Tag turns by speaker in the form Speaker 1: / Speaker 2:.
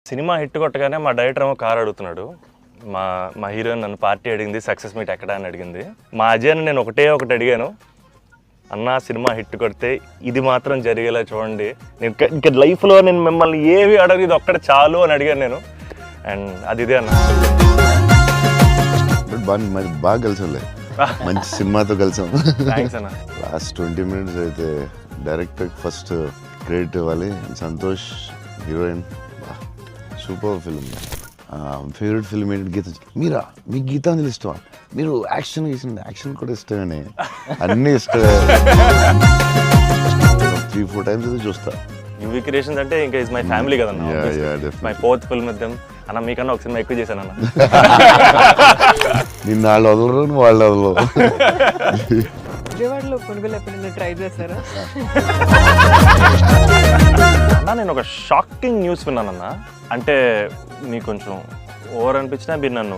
Speaker 1: Cinema hit కొట్టగానే మా director ఏమో కార్ అడుగుతున్నాడు. మా మా హీరోయిన్ నన్ను పార్టీ అడిగింది, సక్సెస్ మీట్ ఎక్కడ అని అడిగింది. మా అజయ్ని నేను ఒకటి అడిగాను, అన్న సినిమా హిట్ కొడితే ఇది మాత్రం జరిగేలా చూడండి, నేను ఇంకా లైఫ్లో నేను మిమ్మల్ని ఏవి అడగదు, ఇది ఒక్కడ చాలు అని అడిగాను నేను. అండ్ అది ఇదే అన్న.
Speaker 2: బాగా కలిసాంలే, మంచి సినిమాతో కలిసాం.
Speaker 1: థ్యాంక్స్ అన్న.
Speaker 2: లాస్ట్ 20 minutes అయితే డైరెక్టర్ ఫస్ట్ క్రెడిట్ ఇవ్వాలి. Santosh heroine, super film. Favourite film ఏంటి? గీత. మీరా? మీకు గీతాంజలి ఇష్టమా? మీరు యాక్షన్ చేసింది, యాక్షన్ కూడా ఇష్టమేనే, అన్నీ ఇష్టమే. 3-4 times అయితే చూస్తా.
Speaker 1: యువి క్రియేషన్స్ అంటే ఇంకా ఇస్ మై ఫ్యామిలీ కదన్న. My 4th film with them. అన్న మీకన్నా ఒక సినిమా ఎక్కువ చేశాను అన్న.
Speaker 2: నిన్న వాళ్ళు వదలరు, వాళ్ళు వదలరు.
Speaker 3: విజయవాడలో కొనుగోలు ఎప్పుడైనా ట్రై చేశారా?
Speaker 1: అన్న నేను ఒక షాకింగ్ న్యూస్ విన్నానన్న. అంటే మీకు కొంచెం ఓవర్ అనిపించినా మీరు నన్ను